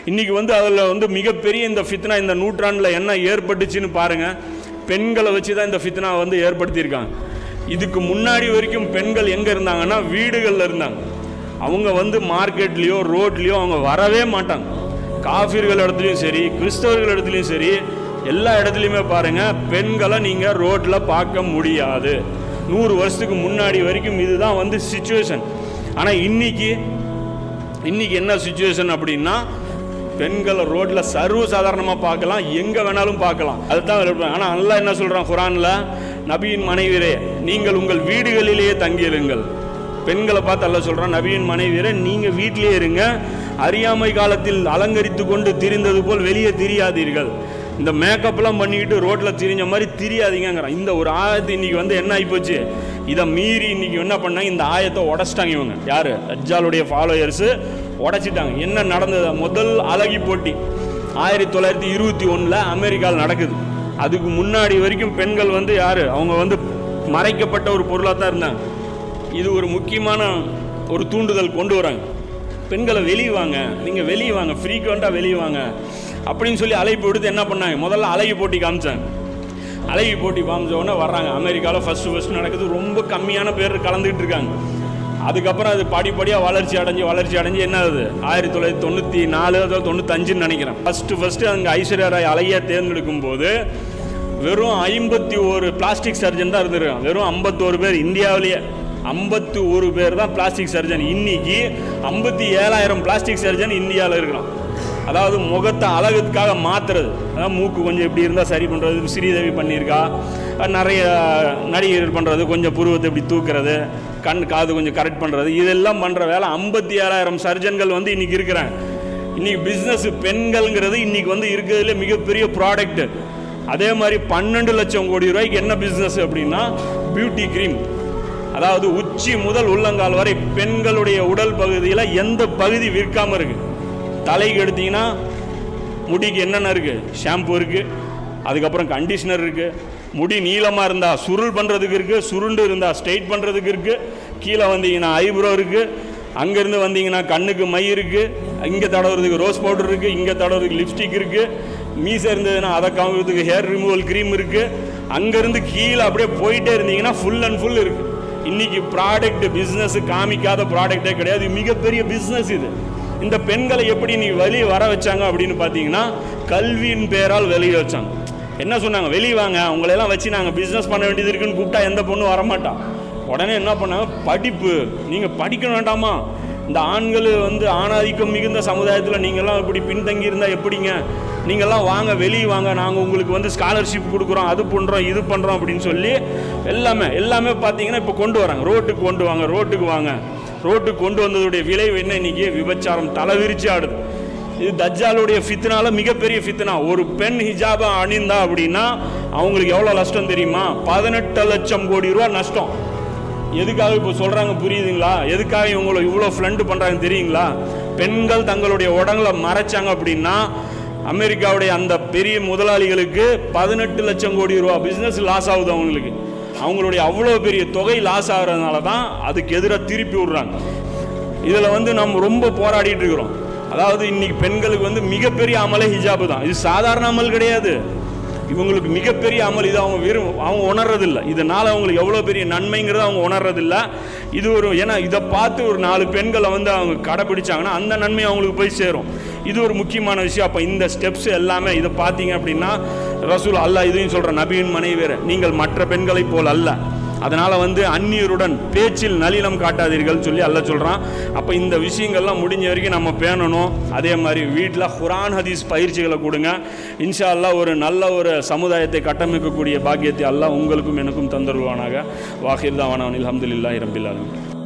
இன்றைக்கி வந்து அதில் வந்து மிகப்பெரிய இந்த ஃபித்னா இந்த நூற்றாண்டில் என்ன ஏற்பட்டுச்சுன்னு பாருங்கள். பெண்களை வச்சு தான் இந்த ஃபித்னா வந்து ஏற்படுத்தியிருக்காங்க. இதுக்கு முன்னாடி வரைக்கும் பெண்கள் எங்கே இருந்தாங்கன்னா வீடுகளில் இருந்தாங்க. அவங்க வந்து மார்க்கெட்லேயோ ரோட்லேயோ அவங்க வரவே மாட்டாங்க. காஃபிர்கள் இடத்துலையும் சரி, கிறிஸ்தவர்கள் இடத்துலையும் சரி, எல்லா இடத்துலையுமே பாருங்கள் பெண்களை நீங்கள் ரோட்டில் பார்க்க முடியாது. 100 வருஷத்துக்கு முன்னாடி வரைக்கும் இதுதான் வந்து சிச்சுவேஷன். ஆனால் இன்னைக்கு என்ன சிச்சுவேஷன் அப்படின்னா, பெண்களை ரோட்டில் சர்வசாதாரணமாக பார்க்கலாம், எங்கே வேணாலும் பார்க்கலாம். அதுதான். ஆனால் அல்லாஹ் என்ன சொல்கிறான் குர்ஆனில், நபியின் மனைவியரே நீங்கள் உங்கள் வீடுகளிலேயே தங்கியிருங்கள். பெண்களை பார்த்து அல்லாஹ் சொல்கிறான், நபியின் மனைவியரே நீங்கள் வீட்டிலேயே இருங்க, அறியாமை காலத்தில் அலங்கரித்து கொண்டு திரிந்தது போல் வெளியே திரியாதீர்கள். இந்த மேக்கப்லாம் பண்ணிக்கிட்டு ரோட்டில் திரிஞ்ச மாதிரி திரியாதீங்கிறான். இந்த ஒரு ஆயத்து இன்றைக்கி வந்து என்ன ஆகிப்போச்சு, இதை மீறி இன்றைக்கி என்ன பண்ணாங்க, இந்த ஆயத்தை உடச்சிட்டாங்க. இவங்க யார், தஜ்ஜாலுடைய ஃபாலோயர்ஸு உடச்சிட்டாங்க. என்ன நடந்தது, முதல் அழகி போட்டி 1921 அமெரிக்காவில் நடக்குது. அதுக்கு முன்னாடி வரைக்கும் பெண்கள் வந்து யார், அவங்க வந்து மறைக்கப்பட்ட ஒரு பொருளாக தான் இருந்தாங்க. இது ஒரு முக்கியமான ஒரு தூண்டுதல் கொண்டு வராங்க. பெண்களை வெளியே வாங்க, நீங்கள் வெளியே வாங்க, ஃப்ரீக்வெண்ட்டாக வெளியே வாங்க அப்படின்னு சொல்லி அழைப்பு விடுத்து என்ன பண்ணாங்க, முதல்ல அழகி போட்டி காமிச்சாங்க. அழகி போட்டி காமிச்சோடனே வர்றாங்க. அமெரிக்காவில் ஃபஸ்ட்டு நடக்குது. ரொம்ப கம்மியான பேர் கலந்துக்கிட்டு இருக்காங்க. அதுக்கப்புறம் அது படிப்படியாக வளர்ச்சி அடைஞ்சு என்ன ஆகுது, 1994 95 நினைக்கிறேன். ஃபஸ்ட்டு அங்கே ஐஸ்வர்யா ராய் அழகியாக தேர்ந்தெடுக்கும் போது வெறும் 51 பிளாஸ்டிக் சர்ஜன் தான் இருந்திருக்காங்க. வெறும் 51 பேர் இந்தியாவிலேயே 51 பேர் தான் பிளாஸ்டிக் சர்ஜன். இன்னைக்கு 57,000 பிளாஸ்டிக் சர்ஜன் இந்தியாவில் இருக்கிறான். அதாவது முகத்தை அழகுக்காக மாற்றுறது, அதாவது மூக்கு கொஞ்சம் எப்படி இருந்தால் சரி பண்ணுறது, ஸ்ரீதேவி பண்ணியிருக்கா, நிறைய நடிகர்கள் பண்ணுறது, கொஞ்சம் புருவத்தை இப்படி தூக்குறது, கண் காது கொஞ்சம் கரெக்ட் பண்ணுறது, இதெல்லாம் பண்ணுற வேலை 57,000 சர்ஜன்கள் வந்து இன்றைக்கி இருக்கிறாங்க. இன்றைக்கி பிஸ்னஸ் பெண்கள்ங்கிறது இன்றைக்கி வந்து இருக்கிறதுல மிகப்பெரிய ப்ராடக்ட்டு. அதே மாதிரி 12 லட்சம் கோடி ரூபாய்க்கு என்ன பிஸ்னஸ் அப்படின்னா பியூட்டி க்ரீம். அதாவது உச்சி முதல் உள்ளங்கால் வரை பெண்களுடைய உடல் பகுதியில் எந்த பகுதி விற்காமல் இருக்குது. தலைக்கு எடுத்தீங்கன்னா முடிக்கு என்னென்ன இருக்குது, ஷாம்பு இருக்குது, அதுக்கப்புறம் கண்டிஷ்னர் இருக்குது, முடி நீளமாக இருந்தால் சுருள் பண்ணுறதுக்கு இருக்குது, சுருண்டு இருந்தால் ஸ்ட்ரெயிட் பண்ணுறதுக்கு இருக்குது, கீழே வந்தீங்கன்னா ஐப்ரோ இருக்குது, அங்கேருந்து வந்தீங்கன்னா கண்ணுக்கு மை இருக்குது, இங்கே தடவுறதுக்கு ரோஸ் பவுடர் இருக்குது, இங்கே தடவுறதுக்கு லிப்ஸ்டிக் இருக்குது, மீசை இருந்ததுன்னா அதை காமிக்கிறதுக்கு ஹேர் ரிமூவல் க்ரீம் இருக்குது, அங்கேருந்து கீழே அப்படியே போயிட்டே இருந்தீங்கன்னா ஃபுல் அண்ட் ஃபுல் இருக்குது. இன்றைக்கி ப்ராடக்ட் பிஸ்னஸ் காமிக்காத ப்ராடக்டே கிடையாது. மிகப்பெரிய பிஸ்னஸ் இது. இந்த பெண்களை எப்படி நீ வெளியே வர வச்சாங்க அப்படின்னு பார்த்தீங்கன்னா கல்வியின் பேரால் வெளியே வச்சாங்க. என்ன சொன்னாங்க, வெளியே வாங்க, உங்களையெல்லாம் வச்சு நாங்கள் பிஸ்னஸ் பண்ண வேண்டியது இருக்குன்னு கூப்பிட்டா எந்த பொண்ணும் வரமாட்டான். உடனே என்ன பண்ணாங்க, படிப்பு, நீங்கள் படிக்க வேண்டாமா, இந்த ஆண்கள் வந்து ஆணாதிக்கம் மிகுந்த சமுதாயத்தில் நீங்கள்லாம் இப்படி பின்தங்கி இருந்தால் எப்படிங்க, நீங்கள்லாம் வாங்க, வெளியே வாங்க, நாங்கள் உங்களுக்கு வந்து ஸ்காலர்ஷிப் கொடுக்குறோம், அது பண்ணுறோம், இது பண்ணுறோம் அப்படின்னு சொல்லி எல்லாமே பார்த்தீங்கன்னா இப்போ கொண்டு வராங்க. ரோட்டுக்கு கொண்டு வாங்க, ரோட்டுக்கு வாங்க. ரோட்டுக்கு கொண்டு வந்ததுடைய விளைவு என்ன, இன்றைக்கி விபச்சாரம் தலைவிரிச்சு ஆடுது. இது தஜ்ஜாலுடைய ஃபித்னால மிகப்பெரிய ஃபித்னா. ஒரு பெண் ஹிஜாபா அணிந்தா அப்படின்னா அவங்களுக்கு எவ்வளோ நஷ்டம் தெரியுமா, 18 லட்சம் கோடி ரூபா நஷ்டம். எதுக்காக இப்போ சொல்கிறாங்க புரியுதுங்களா, எதுக்காக இவங்களை இவ்வளோ ஃப்ளண்ட் பண்ணுறாங்க தெரியுங்களா? பெண்கள் தங்களுடைய உடங்களை மறைச்சாங்க அப்படின்னா அமெரிக்காவுடைய அந்த பெரிய முதலாளிகளுக்கு 18 லட்சம் கோடி ரூபா பிஸ்னஸ் லாஸ் ஆகுது. அவங்களுடைய அவ்வளோ பெரிய தொகை லாஸ் ஆகிறதுனால தான் அதுக்கு எதிராக திருப்பி விடுறாங்க. இதில் வந்து நம்ம ரொம்ப போராடிட்டு இருக்கிறோம். அதாவது இன்னைக்கு பெண்களுக்கு வந்து மிகப்பெரிய அமலே ஹிஜாபு தான். இது சாதாரண அமல் கிடையாது, இவங்களுக்கு மிகப்பெரிய அமல். இது அவங்க உணர்றதில்லை. இதனால் அவங்களுக்கு எவ்வளோ பெரிய நன்மைங்கிறத அவங்க உணர்றதில்லை. இது ஒரு ஏன்னா இதை பார்த்து ஒரு 4 பெண்களை வந்து அவங்க கடைப்பிடிச்சாங்கன்னா அந்த நன்மை அவங்களுக்கு போய் சேரும். இது ஒரு முக்கியமான விஷயம். அப்போ இந்த ஸ்டெப்ஸ் எல்லாமே இதை பார்த்தீங்க அப்படின்னா ரசூல் அல்லாஹ் இதையும் சொல்கிற, நபியின் மனைவியரே நீங்கள் மற்ற பெண்களைப் போல் அல்ல, அதனால் வந்து அந்நியருடன் பேச்சில் நளினம் காட்டாதீர்கள் சொல்லி அல்லாஹ் சொல்கிறான். அப்போ இந்த விஷயங்கள்லாம் முடிஞ்ச வரைக்கும் நம்ம பேணணும். அதே மாதிரி வீட்டில் குர்ஆன் ஹதீஸ் பயிற்சிகளை கொடுங்க. இன்ஷா அல்லாஹ் ஒரு நல்ல ஒரு சமுதாயத்தை கட்டமைக்கக்கூடிய பாக்கியத்தை அல்லாஹ் உங்களுக்கும் எனக்கும் தந்தருவானாக. வாஹிர் தாவானா அல்ஹம்துலில்லாஹி ரப்பில் ஆலமீன்.